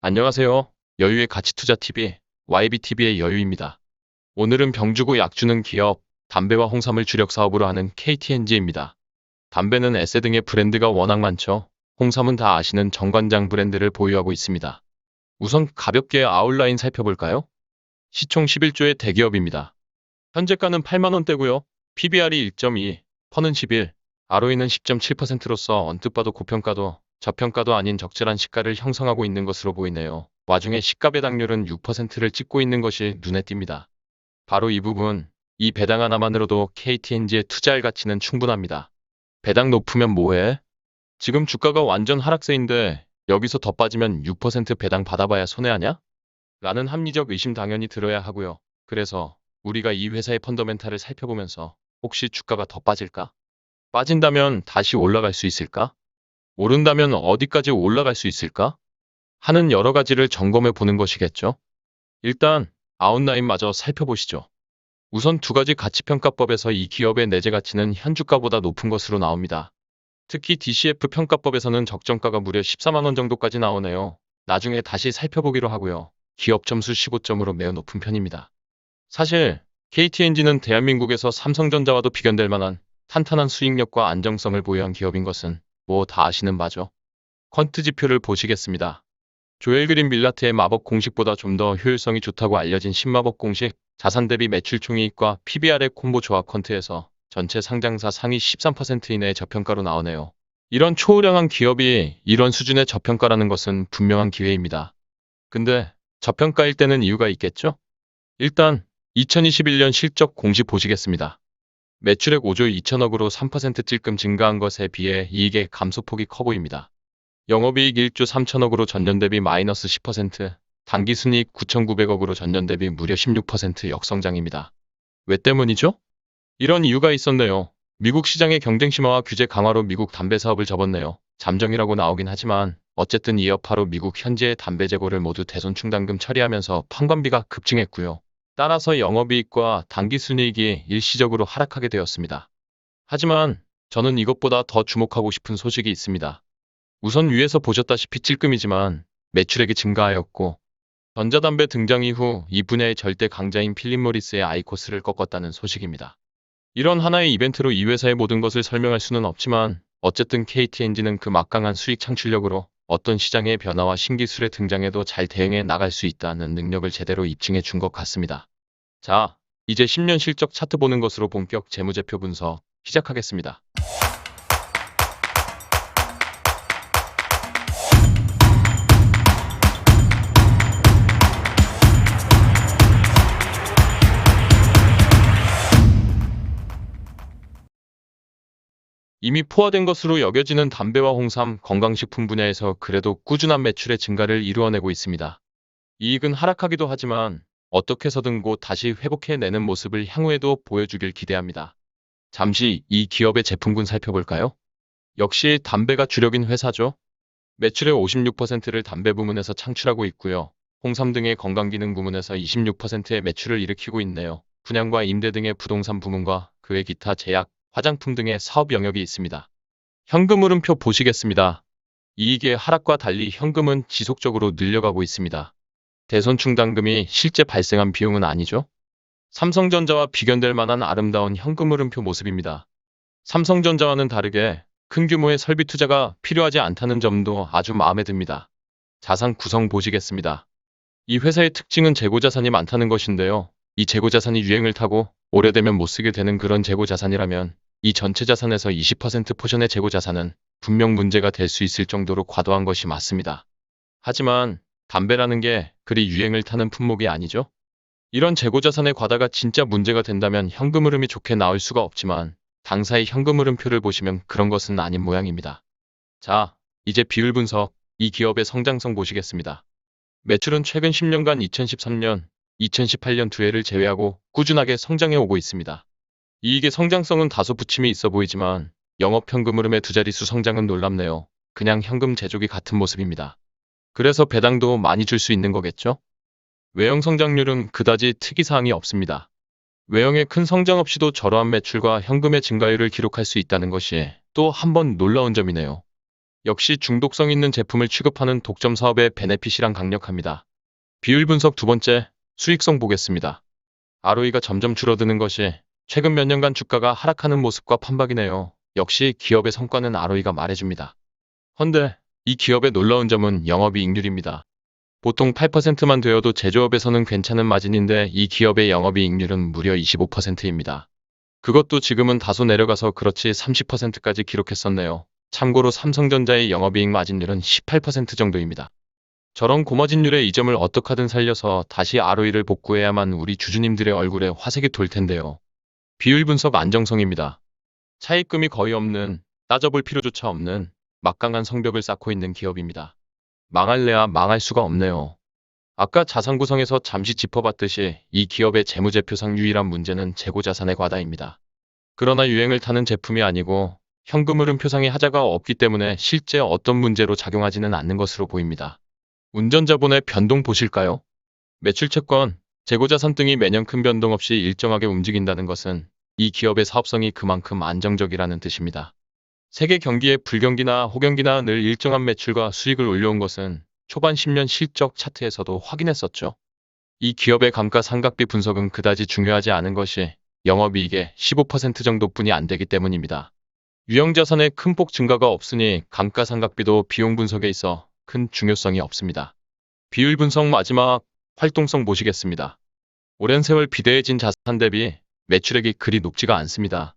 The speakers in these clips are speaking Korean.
안녕하세요. 여유의 가치투자TV, YBTV의 여유입니다. 오늘은 병주고 약주는 기업, 담배와 홍삼을 주력 사업으로 하는 KTNG입니다. 담배는 에세 등의 브랜드가 워낙 많죠. 홍삼은 다 아시는 정관장 브랜드를 보유하고 있습니다. 우선 가볍게 아웃라인 살펴볼까요? 시총 11조의 대기업입니다. 현재가는 8만원대고요. PBR이 1.2, 퍼는 11, ROE는 10.7%로서 언뜻 봐도 고평가도 저평가도 아닌 적절한 시가를 형성하고 있는 것으로 보이네요. 와중에 시가 배당률은 6%를 찍고 있는 것이 눈에 띕니다. 바로 이 부분, 이 배당 하나만으로도 KTNG에 투자할 가치는 충분합니다. 배당 높으면 뭐해? 지금 주가가 완전 하락세인데 여기서 더 빠지면 6% 배당 받아봐야 손해하냐? 라는 합리적 의심 당연히 들어야 하고요. 그래서 우리가 이 회사의 펀더멘탈을 살펴보면서 혹시 주가가 더 빠질까? 빠진다면 다시 올라갈 수 있을까? 오른다면 어디까지 올라갈 수 있을까? 하는 여러 가지를 점검해 보는 것이겠죠. 일단 아웃라인마저 살펴보시죠. 우선 두 가지 가치평가법에서 이 기업의 내재 가치는 현주가보다 높은 것으로 나옵니다. 특히 DCF 평가법에서는 적정가가 무려 14만 원 정도까지 나오네요. 나중에 다시 살펴보기로 하고요. 기업 점수 15점으로 매우 높은 편입니다. 사실 KTNG는 대한민국에서 삼성전자와도 비견될 만한 탄탄한 수익력과 안정성을 보유한 기업인 것은 뭐 다 아시는 바죠. 퀀트 지표를 보시겠습니다. 조엘 그린 밀라트의 마법 공식보다 좀 더 효율성이 좋다고 알려진 신마법 공식, 자산 대비 매출 총이익과 PBR의 콤보 조합 퀀트에서 전체 상장사 상위 13% 이내의 저평가로 나오네요. 이런 초우량한 기업이 이런 수준의 저평가라는 것은 분명한 기회입니다. 근데 저평가일 때는 이유가 있겠죠? 일단 2021년 실적 공시 보시겠습니다. 매출액 5조 2천억으로 3% 찔끔 증가한 것에 비해 이익의 감소폭이 커 보입니다. 영업이익 1조 3천억으로 전년 대비 마이너스 10%, 당기순이익 9,900억으로 전년 대비 무려 16% 역성장입니다. 왜 때문이죠? 이런 이유가 있었네요. 미국 시장의 경쟁 심화와 규제 강화로 미국 담배 사업을 접었네요. 잠정이라고 나오긴 하지만 어쨌든 이 여파로 미국 현지의 담배 재고를 모두 대손 충당금 처리하면서 판관비가 급증했고요. 따라서 영업이익과 당기순이익이 일시적으로 하락하게 되었습니다. 하지만 저는 이것보다 더 주목하고 싶은 소식이 있습니다. 우선 위에서 보셨다시피 찔끔이지만 매출액이 증가하였고 전자담배 등장 이후 이 분야의 절대 강자인 필립 모리스의 아이코스를 꺾었다는 소식입니다. 이런 하나의 이벤트로 이 회사의 모든 것을 설명할 수는 없지만 어쨌든 KTNG는 그 막강한 수익 창출력으로 어떤 시장의 변화와 신기술의 등장에도 잘 대응해 나갈 수 있다는 능력을 제대로 입증해 준 것 같습니다. 자, 이제 10년 실적 차트 보는 것으로 본격 재무제표 분석 시작하겠습니다. 이미 포화된 것으로 여겨지는 담배와 홍삼, 건강식품 분야에서 그래도 꾸준한 매출의 증가를 이루어내고 있습니다. 이익은 하락하기도 하지만 어떻게 해서든 곧 다시 회복해내는 모습을 향후에도 보여주길 기대합니다. 잠시 이 기업의 제품군 살펴볼까요? 역시 담배가 주력인 회사죠. 매출의 56%를 담배 부문에서 창출하고 있고요. 홍삼 등의 건강기능 부문에서 26%의 매출을 일으키고 있네요. 분양과 임대 등의 부동산 부문과 그 외 기타 제약, 화장품 등의 사업 영역이 있습니다. 현금 흐름표 보시겠습니다. 이익의 하락과 달리 현금은 지속적으로 늘려가고 있습니다. 대손 충당금이 실제 발생한 비용은 아니죠. 삼성전자와 비견될 만한 아름다운 현금 흐름표 모습입니다. 삼성전자와는 다르게 큰 규모의 설비 투자가 필요하지 않다는 점도 아주 마음에 듭니다. 자산 구성 보시겠습니다. 이 회사의 특징은 재고자산이 많다는 것인데요. 이 재고자산이 유행을 타고 오래되면 못 쓰게 되는 그런 재고자산이라면 이 전체 자산에서 20% 포션의 재고자산은 분명 문제가 될 수 있을 정도로 과도한 것이 맞습니다. 하지만 담배라는 게 그리 유행을 타는 품목이 아니죠. 이런 재고자산의 과다가 진짜 문제가 된다면 현금 흐름이 좋게 나올 수가 없지만 당사의 현금 흐름표를 보시면 그런 것은 아닌 모양입니다. 자, 이제 비율 분석, 이 기업의 성장성 보시겠습니다. 매출은 최근 10년간 2013년, 2018년 두 해를 제외하고 꾸준하게 성장해 오고 있습니다. 이익의 성장성은 다소 부침이 있어 보이지만 영업현금 흐름의 두 자릿수 성장은 놀랍네요. 그냥 현금 제조기 같은 모습입니다. 그래서 배당도 많이 줄 수 있는 거겠죠? 외형 성장률은 그다지 특이사항이 없습니다. 외형의 큰 성장 없이도 저러한 매출과 현금의 증가율을 기록할 수 있다는 것이 또 한 번 놀라운 점이네요. 역시 중독성 있는 제품을 취급하는 독점 사업의 베네핏이란 강력합니다. 비율 분석 두 번째, 수익성 보겠습니다. ROE가 점점 줄어드는 것이 최근 몇 년간 주가가 하락하는 모습과 판박이네요. 역시 기업의 성과는 ROE가 말해줍니다. 헌데 이 기업의 놀라운 점은 영업이익률입니다. 보통 8%만 되어도 제조업에서는 괜찮은 마진인데 이 기업의 영업이익률은 무려 25%입니다. 그것도 지금은 다소 내려가서 그렇지 30%까지 기록했었네요. 참고로 삼성전자의 영업이익 마진율은 18% 정도입니다. 저런 고마진율의 이 점을 어떻게든 살려서 다시 ROE를 복구해야만 우리 주주님들의 얼굴에 화색이 돌 텐데요. 비율 분석 안정성입니다. 차입금이 거의 없는, 따져볼 필요조차 없는 막강한 성벽을 쌓고 있는 기업입니다. 망할래야 망할 수가 없네요. 아까 자산 구성에서 잠시 짚어봤듯이 이 기업의 재무제표상 유일한 문제는 재고자산의 과다입니다. 그러나 유행을 타는 제품이 아니고 현금 흐름 표상에 하자가 없기 때문에 실제 어떤 문제로 작용하지는 않는 것으로 보입니다. 운전자본의 변동 보실까요? 매출 채권, 재고자산 등이 매년 큰 변동 없이 일정하게 움직인다는 것은 이 기업의 사업성이 그만큼 안정적이라는 뜻입니다. 세계 경기의 불경기나 호경기나 늘 일정한 매출과 수익을 올려온 것은 초반 10년 실적 차트에서도 확인했었죠. 이 기업의 감가상각비 분석은 그다지 중요하지 않은 것이 영업이익의 15% 정도뿐이 안 되기 때문입니다. 유형자산의 큰 폭 증가가 없으니 감가상각비도 비용 분석에 있어 큰 중요성이 없습니다. 비율 분석 마지막, 활동성 보시겠습니다. 오랜 세월 비대해진 자산 대비 매출액이 그리 높지가 않습니다.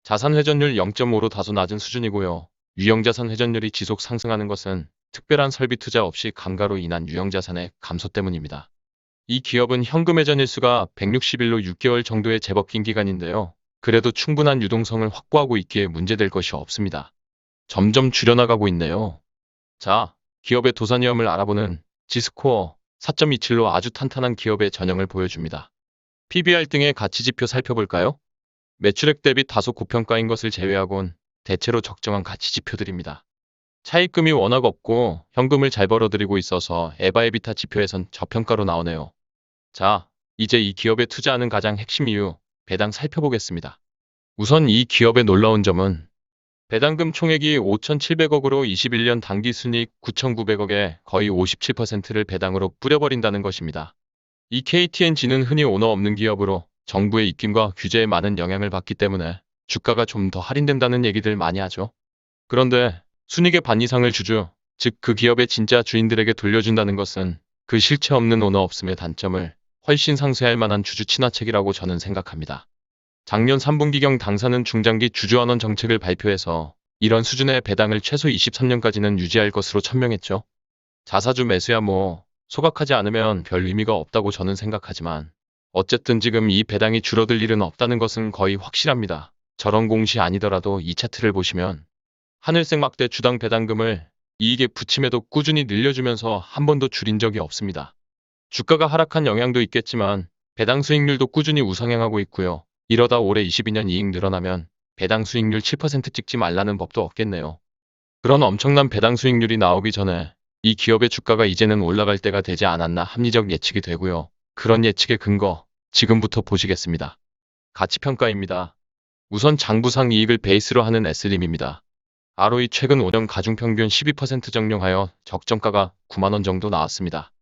자산 회전율 0.5로 다소 낮은 수준이고요. 유형자산 회전율이 지속 상승하는 것은 특별한 설비 투자 없이 감가로 인한 유형자산의 감소 때문입니다. 이 기업은 현금 회전 일수가 160일로 6개월 정도의 제법 긴 기간인데요. 그래도 충분한 유동성을 확보하고 있기에 문제될 것이 없습니다. 점점 줄여나가고 있네요. 자, 기업의 도산위험을 알아보는 지스코어 4.27로 아주 탄탄한 기업의 전형을 보여줍니다. PBR 등의 가치지표 살펴볼까요? 매출액 대비 다소 고평가인 것을 제외하곤 대체로 적정한 가치지표들입니다. 차입금이 워낙 없고 현금을 잘 벌어들이고 있어서 에바에비타 지표에선 저평가로 나오네요. 자, 이제 이 기업에 투자하는 가장 핵심 이유, 배당 살펴보겠습니다. 우선 이 기업의 놀라운 점은 배당금 총액이 5,700억으로 21년 당기순이익 9,900억에 거의 57%를 배당으로 뿌려버린다는 것입니다. 이 KTNG는 흔히 오너 없는 기업으로 정부의 입김과 규제에 많은 영향을 받기 때문에 주가가 좀 더 할인된다는 얘기들 많이 하죠. 그런데 순이익의 반 이상을 주주, 즉 그 기업의 진짜 주인들에게 돌려준다는 것은 그 실체 없는 오너 없음의 단점을 훨씬 상쇄할 만한 주주 친화책이라고 저는 생각합니다. 작년 3분기경 당사는 중장기 주주환원 정책을 발표해서 이런 수준의 배당을 최소 23년까지는 유지할 것으로 천명했죠. 자사주 매수야 뭐 소각하지 않으면 별 의미가 없다고 저는 생각하지만 어쨌든 지금 이 배당이 줄어들 일은 없다는 것은 거의 확실합니다. 저런 공시 아니더라도 이 차트를 보시면 하늘색 막대 주당 배당금을 이익에 부침해도 꾸준히 늘려주면서 한 번도 줄인 적이 없습니다. 주가가 하락한 영향도 있겠지만 배당 수익률도 꾸준히 우상향하고 있고요. 이러다 올해 22년 이익 늘어나면 배당 수익률 7% 찍지 말라는 법도 없겠네요. 그런 엄청난 배당 수익률이 나오기 전에 이 기업의 주가가 이제는 올라갈 때가 되지 않았나 합리적 예측이 되고요. 그런 예측의 근거, 지금부터 보시겠습니다. 가치평가입니다. 우선 장부상 이익을 베이스로 하는 S림입니다. ROE 최근 5년 가중평균 12% 적용하여 적정가가 9만원 정도 나왔습니다.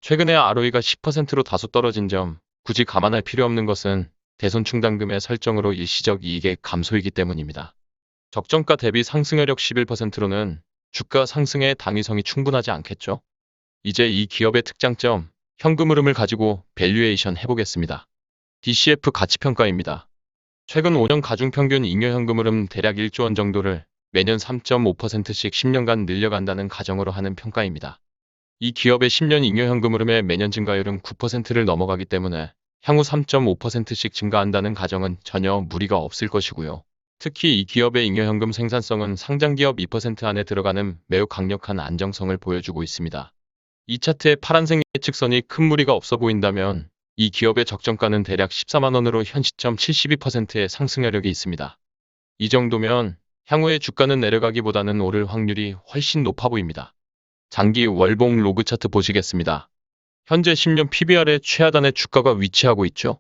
최근에 ROE가 10%로 다소 떨어진 점, 굳이 감안할 필요 없는 것은 대손충당금의 설정으로 일시적 이익의 감소이기 때문입니다. 적정가 대비 상승여력 11%로는 주가 상승의 당위성이 충분하지 않겠죠? 이제 이 기업의 특장점, 현금 흐름을 가지고 밸류에이션 해보겠습니다. DCF 가치평가입니다. 최근 5년 가중평균 잉여현금 흐름 대략 1조 원 정도를 매년 3.5%씩 10년간 늘려간다는 가정으로 하는 평가입니다. 이 기업의 10년 잉여현금 흐름의 매년 증가율은 9%를 넘어가기 때문에 향후 3.5%씩 증가한다는 가정은 전혀 무리가 없을 것이고요. 특히 이 기업의 잉여현금 생산성은 상장기업 2% 안에 들어가는 매우 강력한 안정성을 보여주고 있습니다. 이 차트의 파란색 예측선이 큰 무리가 없어 보인다면 이 기업의 적정가는 대략 14만원으로 현 시점 72%의 상승 여력이 있습니다. 이 정도면 향후에 주가는 내려가기보다는 오를 확률이 훨씬 높아 보입니다. 장기 월봉 로그 차트 보시겠습니다. 현재 10년 PBR의 최하단에 주가가 위치하고 있죠.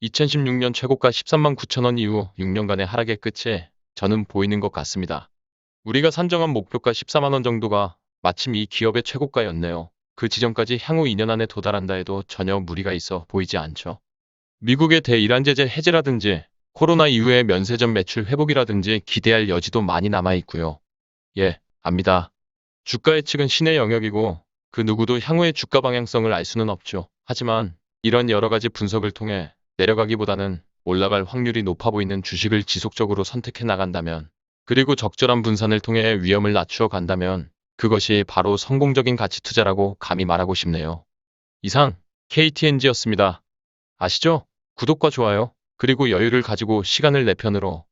2016년 최고가 13만 9천원 이후 6년간의 하락의 끝에 저는 보이는 것 같습니다. 우리가 산정한 목표가 14만 원 정도가 마침 이 기업의 최고가였네요. 그 지점까지 향후 2년 안에 도달한다 해도 전혀 무리가 있어 보이지 않죠. 미국의 대이란 제재 해제라든지 코로나 이후의 면세점 매출 회복이라든지 기대할 여지도 많이 남아 있고요. 예, 압니다. 주가 예측은 신의 영역이고 그 누구도 향후의 주가 방향성을 알 수는 없죠. 하지만 이런 여러 가지 분석을 통해 내려가기보다는 올라갈 확률이 높아 보이는 주식을 지속적으로 선택해 나간다면, 그리고 적절한 분산을 통해 위험을 낮추어 간다면 그것이 바로 성공적인 가치 투자라고 감히 말하고 싶네요. 이상 KTNG였습니다. 아시죠? 구독과 좋아요, 그리고 여유를 가지고 시간을 내 편으로